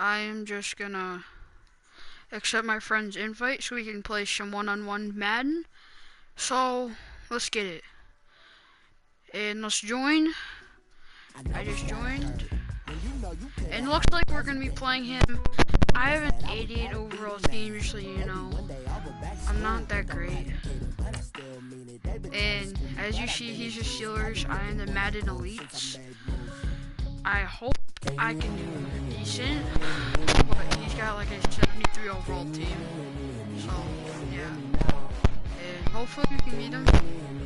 I am just gonna accept my friend's invite so we can play some one-on-one Madden. So, let's get it. And let's join. I just joined. And it looks like we're gonna be playing him. I have an 88 overall team, just so you know. I'm not that great. And as you see, he's the Steelers. I am the Madden Elites. I hope I can do decent, but he's got like a 73 overall team. So, yeah. And hopefully we can beat him.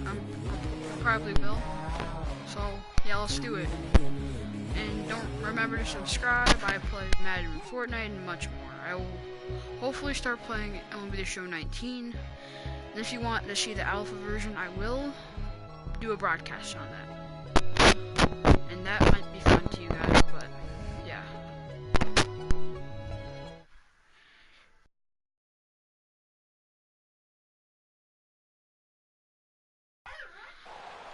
I probably will. So, yeah, let's do it. And don't remember to subscribe. I play Madden, Fortnite, and much more. I will hopefully start playing MLB The Show 19. And if you want to see the alpha version, I will do a broadcast on that. And that might be fun to you guys, but yeah.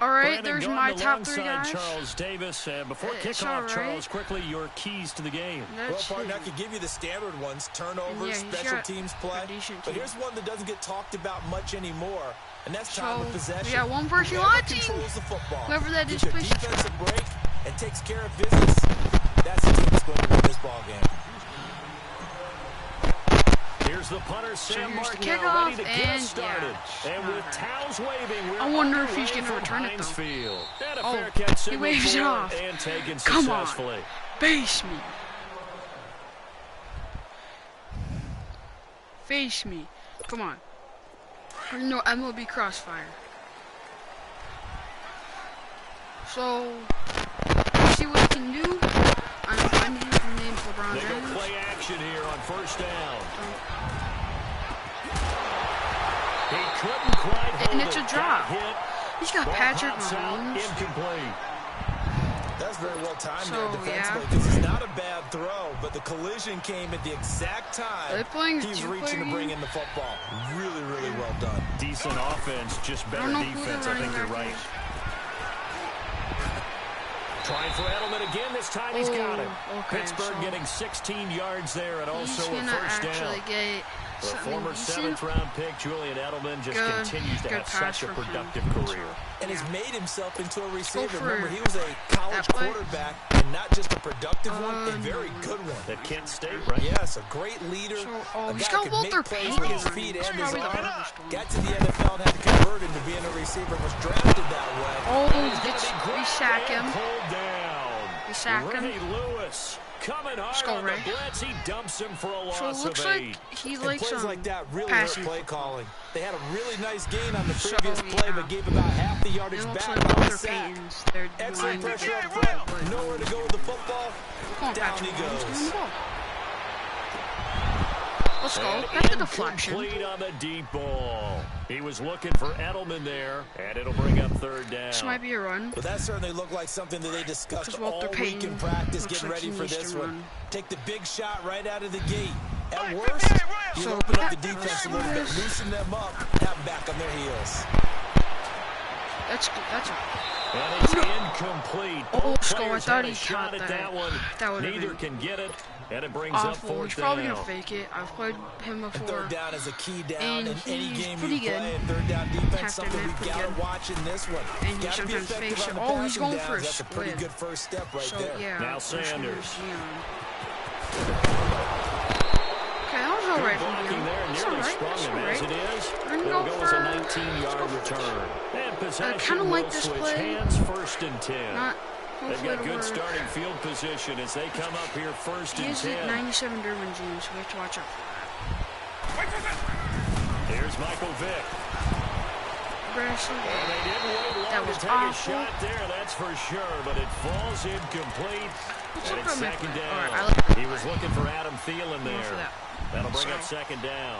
Alright, there's my top 3 guys. Charles Davis. Before kickoff, Charles, quickly your keys to the game. Well, partner, I could give you the standard ones: turnovers, special teams play. But here's one that doesn't get talked about much anymore, and that's time of possession. We got one person on team. Whoever that is, please defensive break and takes care of business. That's the team that's going to win this ball game. Here's the punter, Sam Martin, kickoff, ready to get us started. And with towels waving, we're I wonder if he's going to return it, though. He waves it off. Come on. Face me. Face me. Come on. No, MLB Crossfire. So, see what he can do. I'm using the name LeBron James. They go play action here on first down. He couldn't quite hold and it's a drop. He's got Patrick Mahomes. Incomplete. That's very well timed there defensively, because it's not a bad throw, but the collision came at the exact time he's reaching to bring in the football. Really, really well done. Decent offense, just better defense. I think you're right. Trying for Edelman again. This time he's got him. Pittsburgh getting 16 yards there and also a first down. The former 7th-round pick, Julian Edelman, just continues to have such a productive career. And has made himself into a receiver. Remember, he was a college quarterback, and not just a productive one, a very good one. At Kent State, right? Yes, a great leader. A guy could make plays with his feet and his arm. Got to the NFL and had to convert into being a receiver and was drafted that way. We sack him. Pulled down. We sack him. Ray Lewis. Coming hard on the blitz, he dumps him for a loss so it looks of 8. like he likes plays like that really hurt play calling. They had a really nice gain on the previous play, but gave about half the yardage back on the sack. Excellent pressure up front. Nowhere to go with the football. Down he goes. Let's go. That's a deflection. Complete on the deep ball. He was looking for Edelman there, and it'll bring up third down. This might be a run. But that certainly looked like something that they discussed all week in practice, getting ready for this one. Take the big shot right out of the gate. At worst, you open up the defense a little bit, loosen them up, have them back on their heels. That's and it's incomplete. I thought he caught that one. Neither can get it. And it brings up fourth down. He's probably going to fake it. I've played him before. Third down is a key down in any game you play. And third down defense, something we got to watch in this one. And he sometimes fakes it. Oh, he's going for a That's a pretty good first step right there. Yeah, now Sanders. Okay, that was alright from him. It's alright. As it is, it'll go as a 19-yard return. And possession will switch hands first and 10. They've got good starting field position as they come up here first and 10. He has 97 Derwin James, so we have to watch out for that. Here's Michael Vick. And they didn't wait long to take a shot there, that's for sure, but it falls incomplete. And it's second down. He was looking for Adam Thielen there. That'll bring up second down.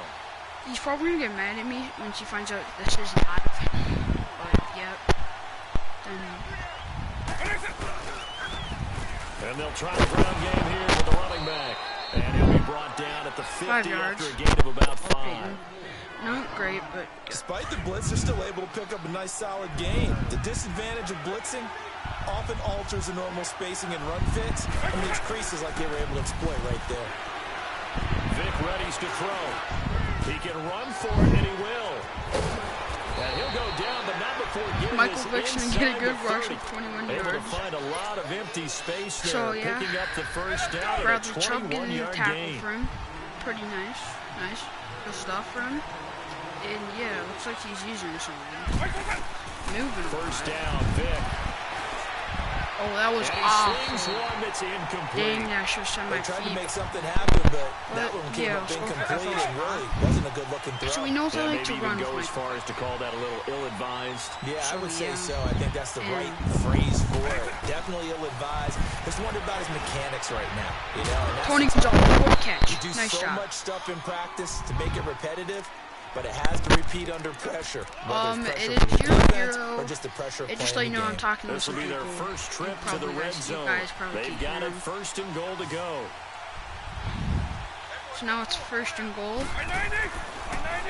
He's probably going to get mad at me once he finds out this is not of him. But, yep. And they'll try the ground game here with the running back. And he'll be brought down at the 50 after a gain of about 5. Not great, but... Despite the blitz, they're still able to pick up a nice solid gain. The disadvantage of blitzing, often alters the normal spacing and run fits and leaves creases like they were able to exploit right there. Vic readies to throw. He can run for it, and he will. And he'll go down, but not before getting Michael Vick's going to get a good rush with 21 Able to yards. find a lot of empty space there, So, yeah. picking up the first down at a 21-yard gain. For him. Pretty nice. Nice. Good stuff for him. And, yeah, it looks like he's using something. Moving First down, Vic. Oh, that was awful. One that's incomplete. Dang, I should have sent my They tried to feet. make something happen, but that one came up yeah, incomplete and really wasn't a good-looking throw. So he knows I like to maybe run even go with as my far as to call that a little ill-advised. Yeah, I would say yeah. so. I think that's the right phrase for it. Definitely ill-advised. Just wonder about his mechanics right now. You know, and that's Tony Gonzalez, good catch. you do Nice so job. much stuff in practice to make it repetitive, but it has to repeat under pressure. Whether it's it pressure is from the defense 0-0. or just the pressure of It just let playing you know the I'm game. talking to This some will be people. their first trip to the red zone. They've got it first and goal to go. So now it's first and goal.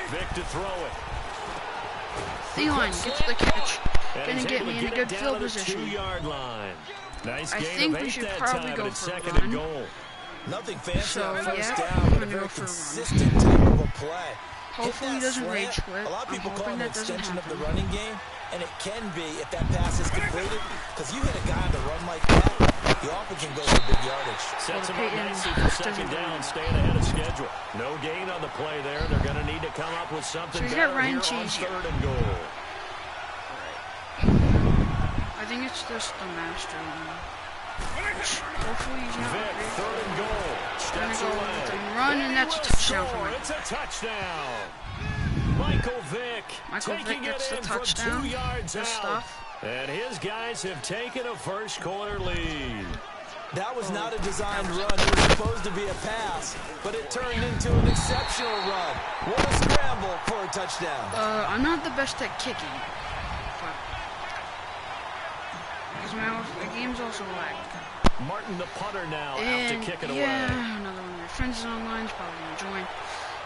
Vic to throw it. Thielen gets the catch. And Gonna he's get able me to in a get good it field down to the position. 2-yard line. Nice I gain think of we 8 should that probably time, go but it's for a second run. and goal. Nothing fancy So, on first yeah, down, I'm but a gonna very go for a run. consistent type of a play. Hopefully he doesn't rage quit. A lot of people I'm call it hoping an that doesn't extension of the happen. running game, and it can be if that pass is completed, because you hit a guy on the run like that, you often can go for big yardage. Sets him up Peyton nicely for second down, staying ahead of schedule. No gain on the play there. They're going to need to come up with something So he's better got Ryan here on Cheese. third and goal. I think it's just the master one. Hopefully he's not Vic, rage. third and goal. Gonna Steps go away. with the run, and that's a He will touchdown for score. me. It's a touchdown. Michael Vick taking gets it the in touchdown. from 2 yards Good out. stuff. And his guys have taken a first quarter lead. That was not a designed run. It was supposed to be a pass, but it turned into an exceptional run. What a scramble for a touchdown. I'm not the best at kicking, but because the game's also lagged. Martin, the punter, now out And to kick it yeah, away. another one of your friends is online. He's probably gonna join.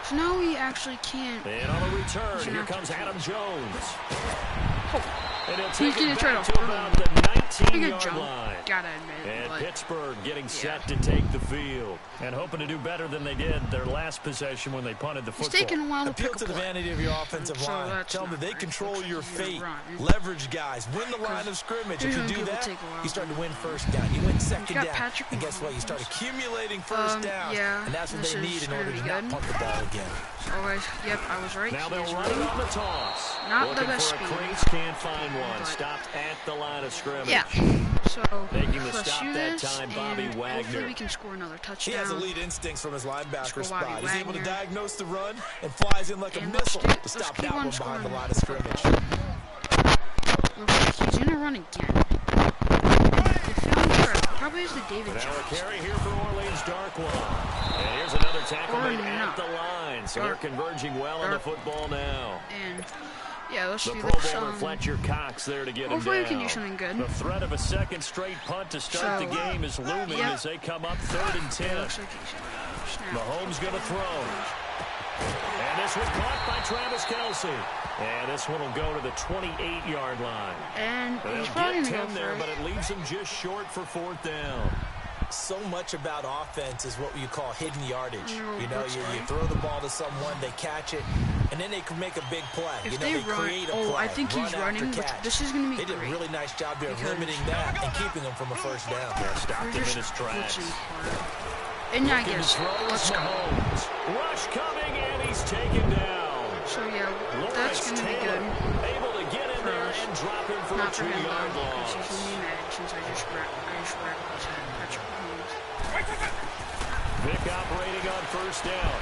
So now we actually can't. And on the return, here comes Adam Jones. And he'll He's take gonna it try back to to hurdle. about the Pretty good 19-yard jump. line. Gotta admit. And But Pittsburgh getting set to take the field. And hoping to do better than they did their last possession when they punted the it's football. taking a while to Appeal pick to a the play. vanity of your offensive So line. that's Tell them not that they right. control your It's gonna fate. run. Leverage guys. Win the line of scrimmage. If you usually do people that, take a while. you start to win first down. You win second got down. Patrick And guess what? You start Mahomes. accumulating first downs. Yeah, And that's what this they is need in gonna order be to not good. punt the ball again. So yep, I was right. Now He they'll is run it running. on the toss. Not the Looking best for a speed. crease, can't find one. But- Stopped at the line of scrimmage. Yeah. So Making the let's stop do that this, time, Bobby and Wagner. hopefully we can score another He touchdown. has elite instincts from his linebacker Let's go, Bobby spot. He's able to Wagner. diagnose the run and flies in like a And let's missile do- to let's stop keep that on one behind the scoring. line of scrimmage. Looks like he's gonna run again. If I'm correct, probably is the David Now a Jones. carry here for Orleans Darkwa. And here's another tackle Or made at not. the line. So they're converging well on the football now. And yeah, let's The do Pro this. Bowler Fletcher Cox there to get him Hopefully down. we can do something good. The threat of a second straight punt to start So, the game is looming yep. as they come up 3rd and 10. Looks like he's gonna snap. Mahomes going to throw. And this one caught by Travis Kelce. And this one will go to the 28-yard line. And They'll he's probably get gonna go 10 there, for but it leaves them just short for 4th down. So much about offense is what you call hidden yardage. No, You know, that's you right. throw the ball to someone, they catch it, and then they can make a big play. If you know, they they run, create a play. I think he's run running, after which catch. this is gonna be They did a great. really nice job there of Because- limiting that and keeping them from a first down. Stopped We're him in just his tracks. blitzing hard. And I Looking to guess throw let's is go. Mahomes. Rush coming, and he's taken down. So yeah, that's Lawrence gonna be Taylor good. able to get in for there us. and drop him for Not a for him 2-yard though, because loss. he's gonna be mad since I just wrecked his head. Patrick Mahomes. Vic operating on 1st down.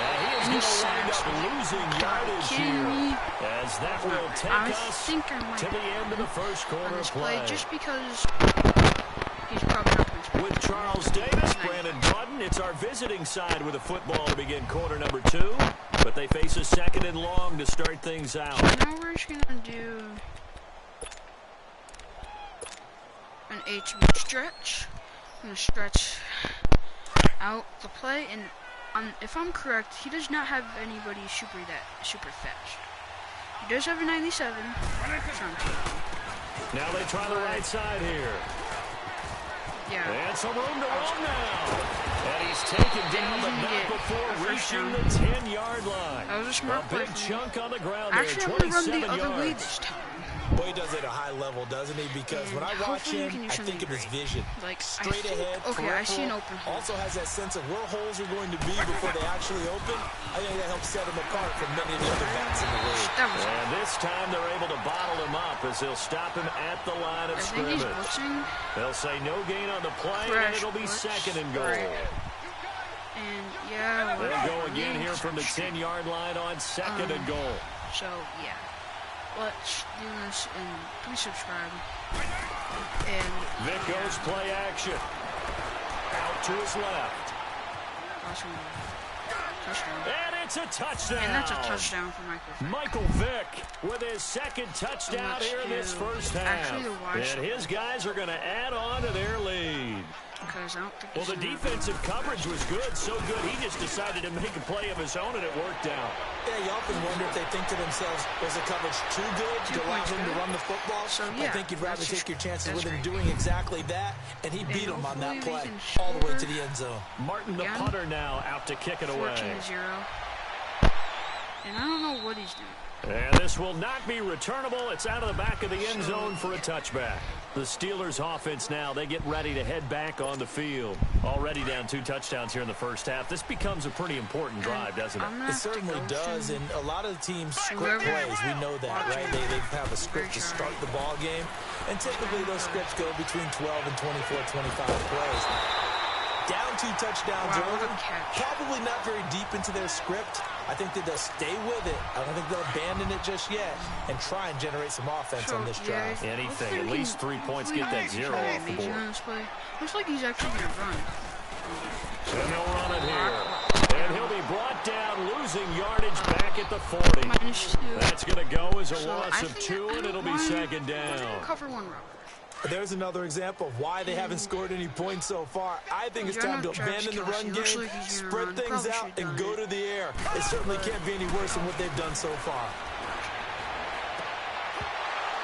And he is going to wind up losing yardage kidding here. me? As that will take I us think I might to the end of the first on quarter this of play play. just because he's probably not going to With Charles Davis, Brandon Button, it's our visiting side with a football to begin quarter number 2. But they face a 2nd and long to start things out. Now we're just gonna do an HB stretch. I'm gonna stretch out the play, and if I'm correct, he does not have anybody super fast. He does have a 97. So I'm taking. Now they try the right side here. Yeah. And some room to run now. And he's taken down, but not before reaching the 10-yard line. That was a smart play. Big chunk on the ground there, actually, 27 I'm going to run the yards. other way this time. Boy, he does it at a high level, doesn't he? Because when I watch him, I think of his vision. Like, straight ahead, okay, I see an open hole. Also has that sense of where holes are going to be before they actually open. I think that helps set him apart from many of the other backs in the league. And this time they're able to bottle him up as they'll stop him at the line of scrimmage. They'll say no gain on the play, and it'll be second and goal. And yeah, they'll go again here from the 10-yard line on second and goal. So yeah. Let's do this and please subscribe. And Vic goes play action. Out to his left. Awesome. Touchdown. And it's a touchdown. And that's a touchdown for Michael Vick with his second touchdown here in this first half. And his guys are going to add on to their lead. Well, the defensive coverage was good, so good he just decided to make a play of his own, and it worked out. Yeah, you often wonder if they think to themselves, was the coverage too good to allow him to run the football? So, yeah, I think you'd rather take your chances with him doing exactly that, and he beat him on that play all the way to the end zone. Martin, the punter, now out to kick it away. 14-0. And I don't know what he's doing. And this will not be returnable. It's out of the back of the end zone for a touchback. The Steelers offense now, they get ready to head back on the field. Already down 2 touchdowns here in the first half. This becomes a pretty important drive, doesn't it? It certainly does, and a lot of the teams script plays. We know that, right? They have a script to start the ball game, and typically those scripts go between 12 and 24, 25 plays. Down 2 touchdowns early, probably not very deep into their script. I think that they'll stay with it. I don't think they'll abandon it just yet and try and generate some offense on this drive. Anything, at least 3 points, get that 0 off the board. Looks like he's actually going to run. And they'll run it here. And he'll be brought down, losing yardage back at the 40. That's going to go as a loss of 2, and it'll be second down. Cover 1 route. There's another example of why they haven't scored any points so far. I think it's time to abandon the run game, spread things out, and go to the air. It certainly can't be any worse than what they've done so far.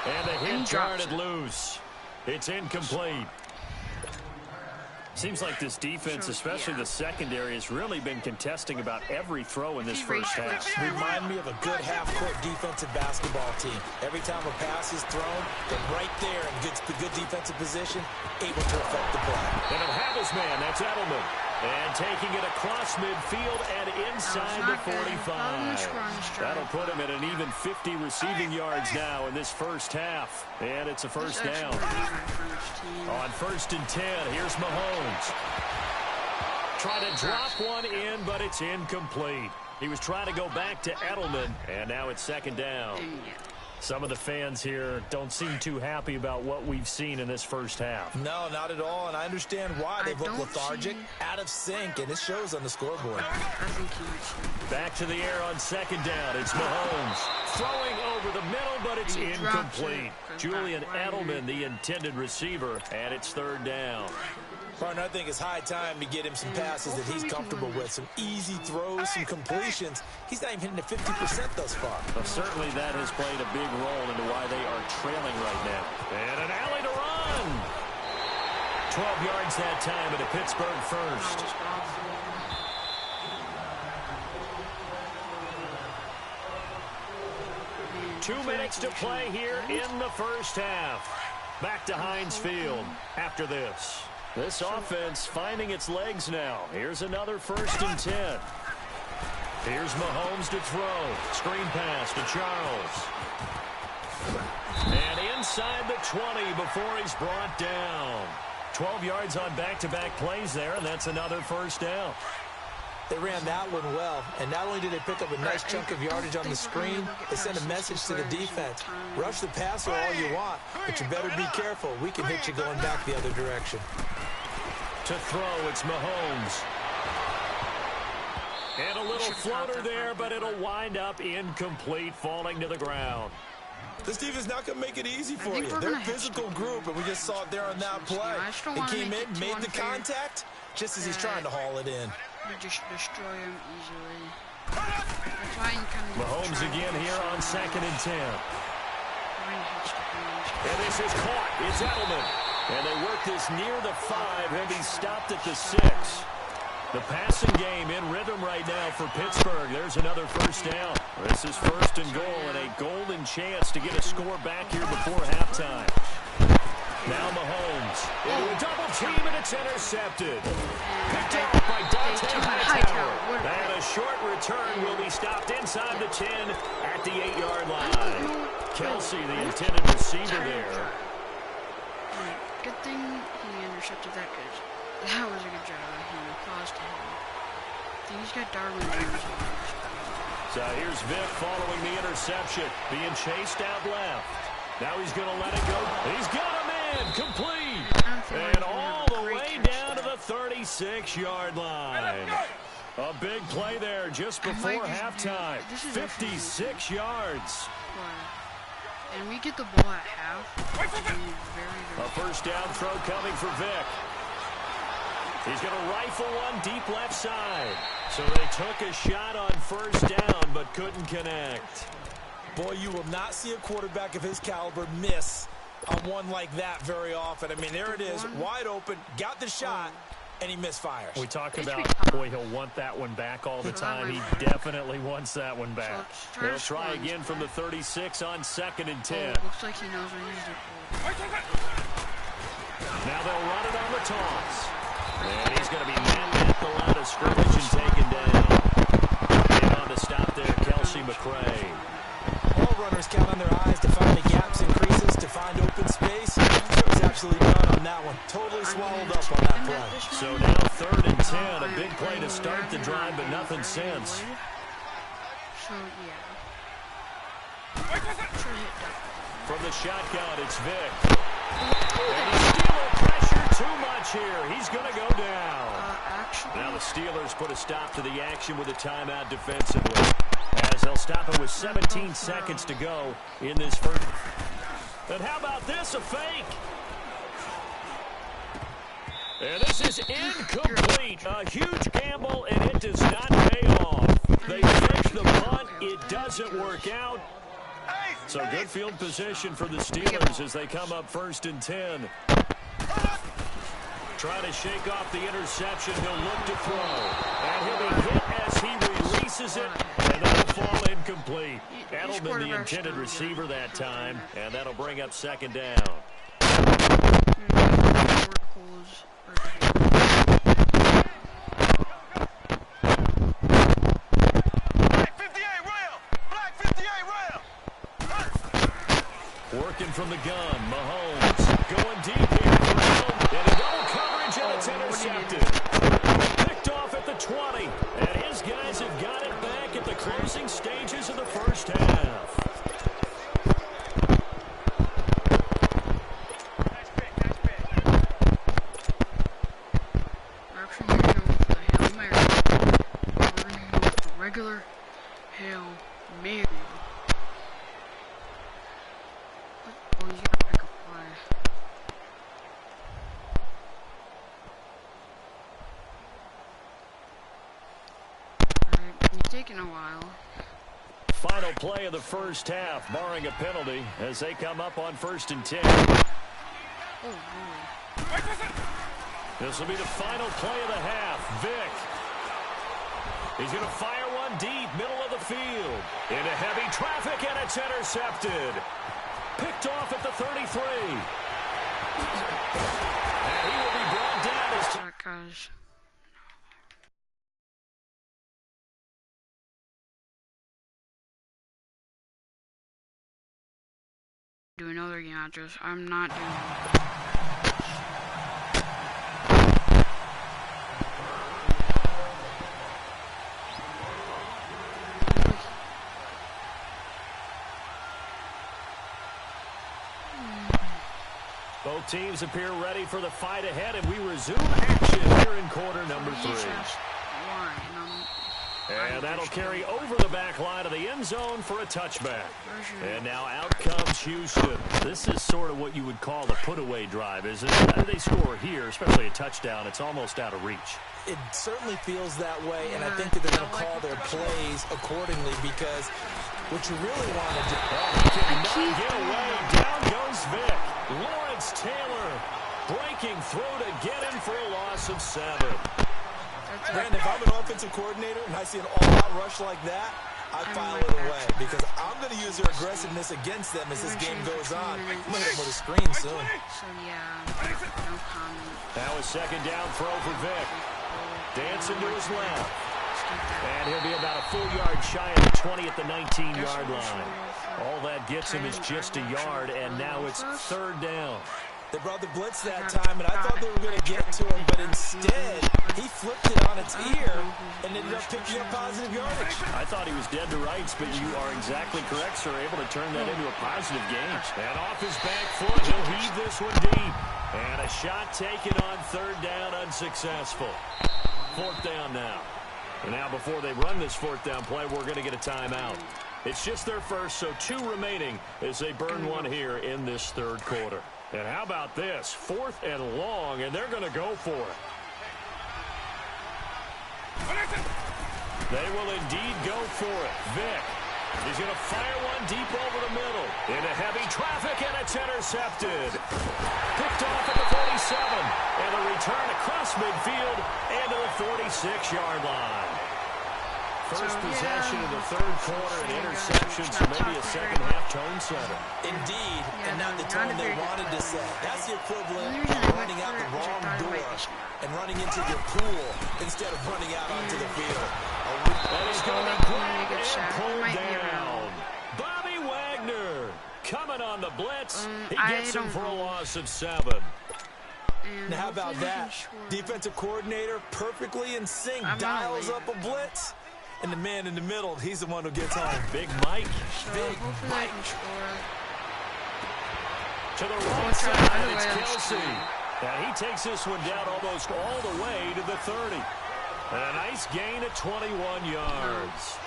And the hit guarded loose. It's incomplete. Seems like this defense, especially the secondary, has really been contesting about every throw in this first half. Remind me of a good half-court defensive basketball team. Every time a pass is thrown, they're right there in good defensive position, able to affect the play. And he'll have his man. That's Edelman. And taking it across midfield and inside the 45. That'll put him at an even 50 receiving yards now in this first half. And it's a first down. On 1st and 10, here's Mahomes. Trying to drop one in, but it's incomplete. He was trying to go back to Edelman, and now it's second down. Some of the fans here don't seem too happy about what we've seen in this first half. No, not at all, and I understand why. They've looked lethargic, out of sync, and it shows on the scoreboard. Back to the air on second down. It's Mahomes throwing over the middle, but it's incomplete. Julian Edelman, the intended receiver, and it's third down. Partner, I think it's high time to get him some passes that he's comfortable with, some easy throws, some completions. He's not even hitting the 50% thus far. Well, certainly that has played a big role into why they are trailing right now. And an alley to run. 12 yards that time at a Pittsburgh first. Two minutes to play here in the first half. Back to Heinz Field after this. This offense finding its legs now. Here's another 1st and 10. Here's Mahomes to throw. Screen pass to Charles. And inside the 20 before he's brought down. 12 yards on back-to-back plays there, and that's another first down. They ran that one well, and not only did they pick up a nice chunk of yardage on the screen, they sent a message to the defense. Rush the passer all you want, but you better be careful. We can hit you going back the other direction. To throw, it's Mahomes. And a little floater there, but it'll wind up incomplete, falling to the ground. This defense is not going to make it easy for you. They're a physical group, and we just saw it there on that play. He came in, made the contact, just as he's trying to haul it in. Just destroy him easily. Mahomes again here on 2nd and 10. And this is caught. It's Edelman. And they work this near the 5. He'll be stopped at the 6. The passing game in rhythm right now for Pittsburgh. There's another first down. This is 1st and goal and a golden chance to get a score back here before halftime. Now Mahomes into a double team and it's intercepted. Picked off by Dante Hightower. And a short return will be stopped inside the 10 at the 8-yard line. Kelsey, the intended receiver there. Good thing he intercepted that good. That was a good job. He caused him. I think he's got Darwin Jones. So here's Vic following the interception. Being chased out left. Now he's going to let it go. He's got him in. Complete. And all the way down to the 36-yard line. A big play there just before halftime. 56 yards. And we get the ball at half. A first down throw coming for Vic. He's going to rifle one deep left side. So they took a shot on first down but couldn't connect. Boy, you will not see a quarterback of his caliber miss on one like that very often. I mean, there it is, wide open, got the shot, and he misfires. We talk about, boy, he'll want that one back all the time. He definitely wants that one back. They'll try again from the 36 on 2nd and 10. Looks like he knows where he's doing. Now they'll run it on the toss. And he's going to be met at the line of scrimmage and taken down. In on the stop there, Kelsey McCray. All runners count on their eyes to find the gaps and creases, to find open space. There was absolutely none on that one. Totally swallowed up on that play. So now 3rd and 10, a big play to start the drive, but nothing since. So, yeah. From the shotgun, it's Vic. And the Steelers pressure too much here. He's going to go down. Now the Steelers put a stop to the action with a timeout defensively, as they'll stop it with 17 seconds to go in this first. And how about this, a fake? And this is incomplete. A huge gamble, and it does not pay off. They fake the punt. It doesn't work out. So good field position for the Steelers as they come up 1st and 10. Trying to shake off the interception. He'll look to throw. And he'll be hit as he releases it. And that'll fall incomplete. Edelman, the intended receiver that time. And that'll bring up 2nd down. Working from the gun, Mahomes going deep here. And a double coverage, and it's intercepted. Picked off at the 20. And his guys have got it back at the closing stages of the first half. Regular Hail Mary. Oh, you gotta pick a play. Alright, it's taking a while. Final play of the first half, barring a penalty, as they come up on 1st and 10. Oh, boy. This will be the final play of the half. Vic. He's going to fire one deep, middle of the field. Into heavy traffic, and it's intercepted. Picked off at the 33. And he will be brought down as... Guys. Do another game address. I'm not doing it. Both teams appear ready for the fight ahead, and we resume action here in quarter number 3. And that'll carry over the back line of the end zone for a touchback. And now out comes Houston. This is sort of what you would call the put-away drive, isn't it? How do they score here, especially a touchdown? It's almost out of reach. It certainly feels that way, and I think that they're going to call their plays accordingly because What you really want to do. Get away. Down goes Vic. Lawrence Taylor breaking through to get him for a loss of 7. Brandon, if I'm an offensive coordinator and I see an all-out rush like that, I file it away because I'm going to use their aggressiveness against them as this game goes on. I'm going to hit them with a screen soon. So, yeah, no comment. That was second down throw for Vic. Dancing to his left. And he'll be about a full yard shy of the 20 at the 19-yard line. All that gets him is just a yard, and now it's third down. They brought the blitz that time, and I thought they were going to get to him, but instead, he flipped it on its ear and ended up picking up positive yardage. I thought he was dead to rights, but you are exactly correct, sir. Able to turn that into a positive gain. And off his back foot, he'll heave this one deep. And a shot taken on third down, unsuccessful. Fourth down now. And now before they run this fourth down play, we're going to get a timeout. It's just their first, so 2 remaining as they burn one here in this third quarter. And how about this? 4th and long, and they're going to go for it. They will indeed go for it. Vic, he's going to fire one deep over the middle. Into heavy traffic, and it's intercepted. Picked off at the 47. And a return across midfield and to the 46-yard line. First possession of the third quarter, an interception, so maybe a second-half tone setter. Indeed, and not the tone they wanted to set. That's the equivalent of running out the wrong door and running into your pool instead of running out onto the field. That is going to be pulled down. Bobby Wagner coming on the blitz. He gets him for a loss of 7. Now, how about that? Defensive coordinator perfectly in sync, dials up a blitz. And the man in the middle, he's the one who gets home. Big Mike. Big Mike. To the right side, it's Kelsey. And he takes this one down almost all the way to the 30. And a nice gain of 21 yards.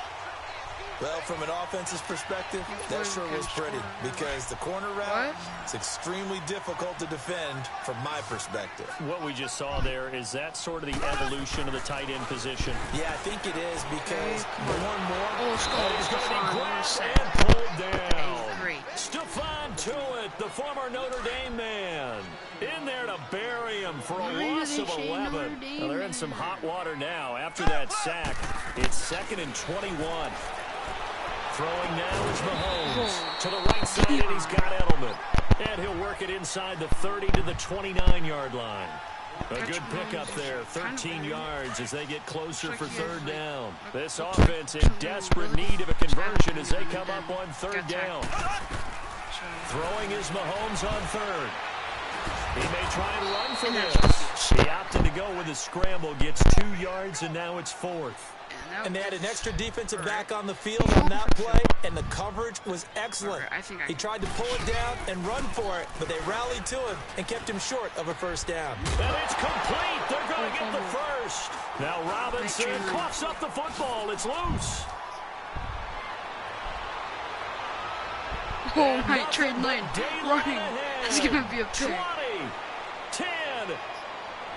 Well, from an offensive perspective, that sure was pretty because the corner route is extremely difficult to defend from my perspective. What we just saw there, is that sort of the evolution of the tight end position? Yeah, I think it is because more and more, he's going to be grabbed and pulled down. Stephon Tuitt, the former Notre Dame man, in there to bury him for a loss of 11. Well, they're in some hot water now. After that sack, it's 2nd and 21. Throwing now is Mahomes. To the right side, and he's got Edelman. And he'll work it inside the 30 to the 29-yard line. A good pickup there, 13 yards as they get closer for third down. This offense in desperate need of a conversion as they come up on third down. Throwing is Mahomes on third. He may try and run for this. He opted to go with a scramble, gets 2 yards, and now it's 4th. And they had an extra defensive back on the field on that play, and the coverage was excellent. He tried to pull it down and run for it, but they rallied to him and kept him short of a first down. And it's complete. They're going to get the first. Now Robinson coughs up the football. It's loose. Oh my, trade line running. It's going to be a pick. 20, 10,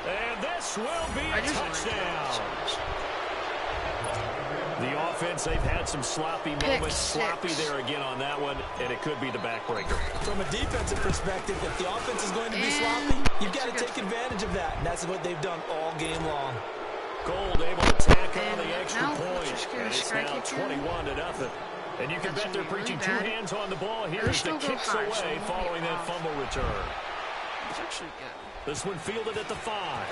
and this will be a touchdown. The offense, they've had some sloppy moments. Sloppy there again on that one, and it could be the backbreaker. From a defensive perspective, if the offense is going to be sloppy, you've got to take advantage of that, and that's what they've done all game long. Gold able to tack on the extra point, and it's now 21-0. And you can bet they're preaching 2 hands on the ball here as the kicks away following that fumble return. It's actually good. This one fielded at the 5.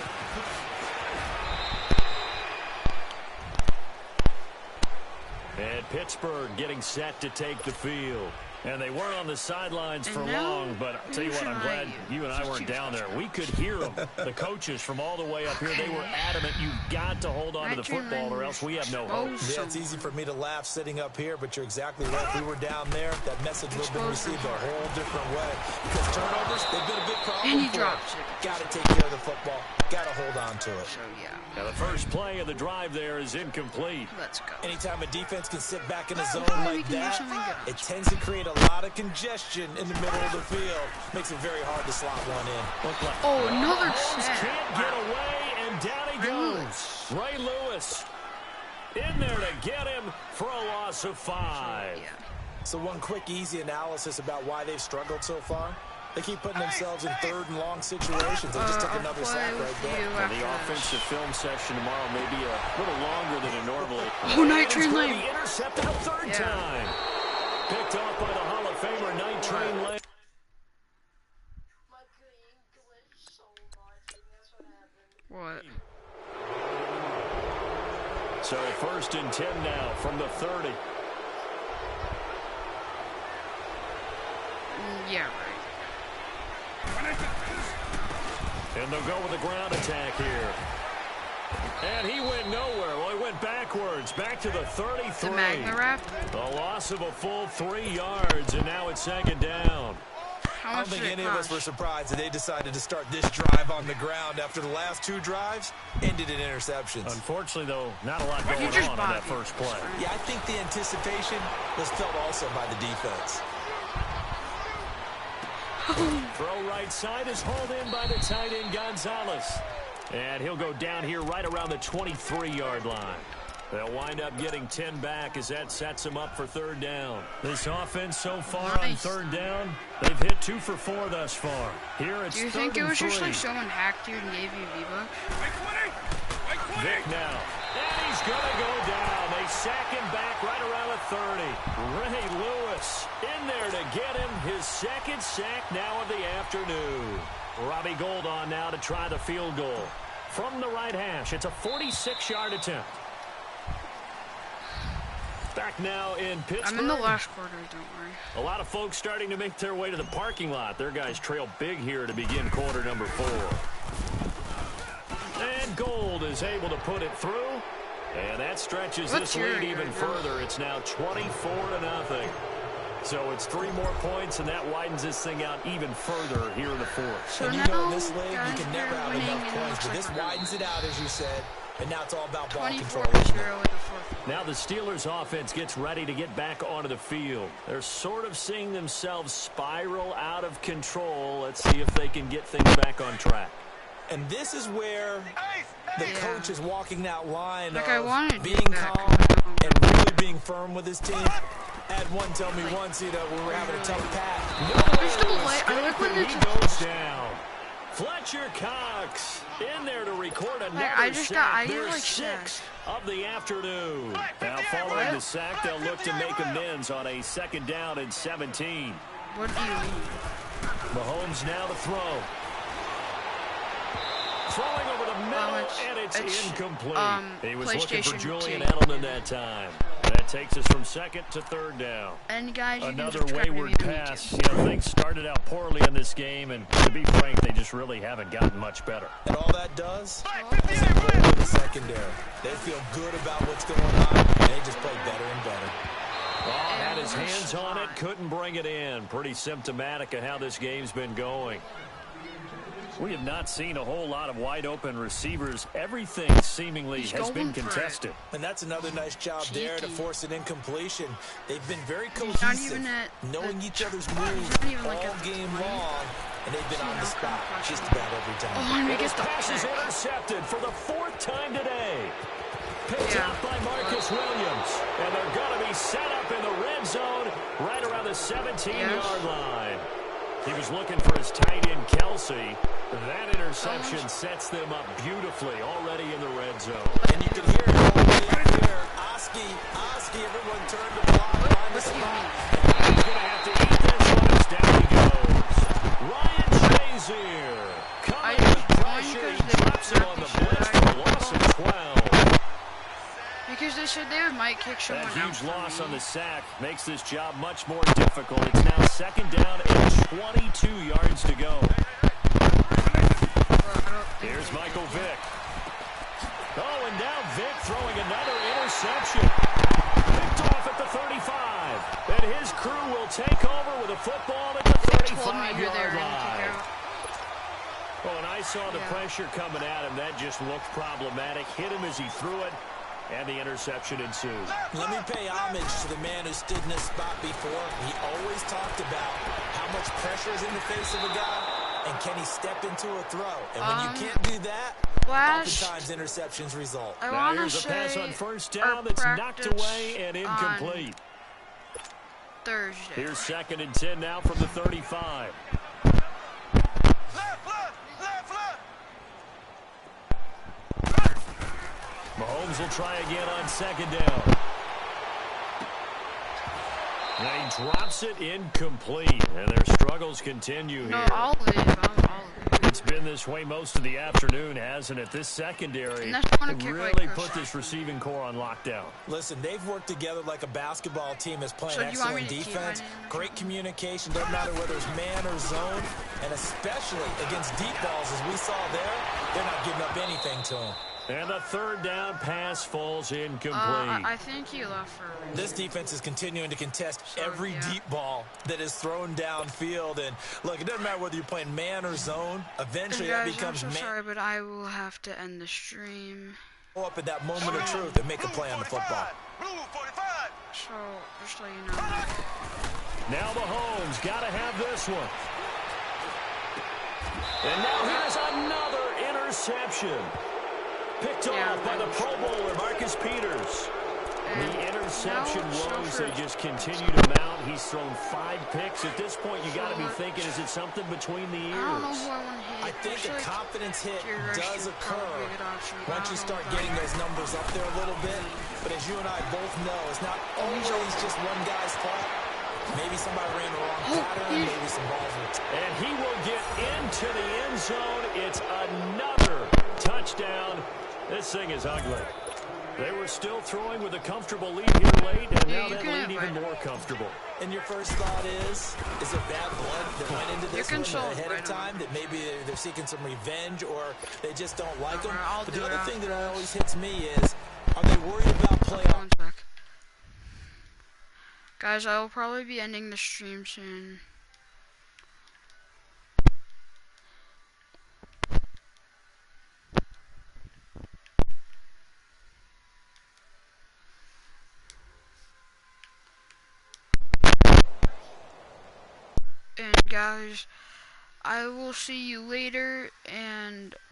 And Pittsburgh getting set to take the field. And they weren't on the sidelines for long, but I'll tell you what, I'm glad you and I weren't down there. We could hear them. The coaches from all the way up here, they were adamant, you've got to hold on to the football or else we have no hope. Yeah, it's easy for me to laugh sitting up here, but you're exactly right. If we were down there, that message would have been received a whole different way. Because turnovers, they've been a big problem. And he drops it. Got to take care of the football. Got to hold on to it. So, yeah. Now, the first play of the drive there is incomplete. Let's go. Anytime a defense can sit back in a zone like that, it tends to create a lot of congestion in the middle of the field. Makes it very hard to slot one in. Oh, another sack. Can't get away, and down he goes. Ray Lewis. In there to get him for a loss of 5. Yeah. So one quick, easy analysis about why they've struggled so far. They keep putting themselves in 3rd and long situations. They just took another sack right there. The offensive film session tomorrow may be a little longer than it normally. Oh, Night Train Lane. Intercepted a 3rd time. Picked off by the Hall of Famer, Night Train Lane. What? So 1st and 10 now from the 30. Yeah, right. And they'll go with a ground attack here. And he went nowhere. Well, he went backwards. Back to the 33. The Magna Wrap? A loss of a full 3 yards, and now it's 2nd down. I don't think any of us were surprised that they decided to start this drive on the ground after the last 2 drives ended in interceptions. Unfortunately, though, not a lot going on that first play. Yeah, I think the anticipation was felt also by the defense. Throw right side is hauled in by the tight end Gonzalez. And he'll go down here right around the 23-yard line. They'll wind up getting 10 back as that sets them up for 3rd down. This offense so far on 3rd down, they've hit 2 for 4 thus far. Here it's 3rd and 3. Do you think it was just like someone hacked you and gave you V-Bucks? Vic now. And he's going to go down. They sack him back right around the 30. Ray Lewis in there to get him his 2nd sack now of the afternoon. Robbie Gould on now to try the field goal. From the right hash, it's a 46-yard attempt. Back now in Pittsburgh. I'm in the last quarter, don't worry. A lot of folks starting to make their way to the parking lot. Their guys trail big here to begin quarter number 4. And Gould is able to put it through. And that stretches this lead even further. It's now 24-0. So it's 3 more points, and that widens this thing out even further here in the 4th. So and you now, know in this league, you can never have enough points, but this widens it out, as you said. And now it's all about ball control. Now the Steelers offense gets ready to get back onto the field. They're sort of seeing themselves spiral out of control. Let's see if they can get things back on track. And this is where the coach is walking that line like of being calm and really being firm with his team. I had one tell me once, we were having a tough path. I like when he goes down. Fletcher Cox in there to record another sack. There's 6 of the afternoon. Now following the sack, they'll look to make amends on a 2nd down and 17. What do you mean? Mahomes now to throw. Throwing over the middle, and it's incomplete. He was looking for Julian Edelman that time. That takes us from 2nd to 3rd down. And guys, another wayward pass. Things started out poorly in this game, and to be frank, they just really haven't gotten much better. And all that does is improve the secondary. They feel good about what's going on, and they just play better and better. Had his hands on it, couldn't bring it in. Pretty symptomatic of how this game's been going. We have not seen a whole lot of wide-open receivers. Everything seemingly has been contested. And that's another nice job there to force an incompletion. They've been very cohesive, knowing each other's moves all game long, and they've been on the spot just about every time. This pass is intercepted for the 4th time today. Picked up by Marcus Williams. And they're going to be set up in the red zone right around the 17-yard line. He was looking for his tight end, Kelsey. That interception sets them up beautifully already in the red zone. And you can hear it all the way here. Oski, everyone turned the block behind the spot. He's going to have to eat this one as down he goes. Ryan Shazier coming with pressure. He drops it on the blitz for a loss of 12. Because they said they might kick someone out. That huge loss on the sack makes this job much more difficult. It's now 2nd down and 22 yards to go. Here's Michael Vick. Oh, and now Vick throwing another interception. Picked off at the 35. And his crew will take over with a football at the 35-yard line. Oh, and I saw the pressure coming at him. That just looked problematic. Hit him as he threw it. And the interception ensues. Let me pay homage to the man who stood in this spot before. He always talked about how much pressure is in the face of a guy, and can he step into a throw. And when you can't do that, Flash. Oftentimes interceptions result. Now here's a pass on first down that's knocked away and incomplete. Thursday. Here's 2nd and 10 now from the 35. Mahomes will try again on 2nd down. And he drops it incomplete. And their struggles continue here. No, I'll leave. It's been this way most of the afternoon, hasn't it? This secondary really put this receiving core on lockdown. Listen, they've worked together like a basketball team that's playing excellent defense. Great communication, doesn't matter whether it's man or zone. And especially against deep balls, as we saw there, they're not giving up anything to them. And the 3rd down pass falls incomplete. I think he left for a reason. This defense is continuing to contest every deep ball that is thrown downfield. And look, it doesn't matter whether you're playing man or zone. Eventually, that becomes I'm so man. sorry, but I will have to end the stream. Go up at that moment of truth and make a play on the football. So, just so you know. Now Mahomes got to have this one. And now here's another interception. Picked off by the Pro Bowler, Marcus Peters. The interception woes, they just continue to mount. He's thrown 5 picks. At this point, you got to be thinking, is it something between the ears? I don't know who I want to hit. I think a confidence hit does occur once you start getting those numbers up there a little bit. But as you and I both know, it's not always just one guy's fault. Maybe somebody ran the wrong pattern, maybe some balls were... And he will get into the end zone. It's another touchdown. This thing is ugly. They were still throwing with a comfortable lead here late, and now that lead even more comfortable. And your first thought is there bad blood that went into this one ahead of time, that maybe they're seeking some revenge or they just don't like them? But the other thing that always hits me is, are they worried about playoff? Guys, I will probably be ending the stream soon. And guys, I will see you later, and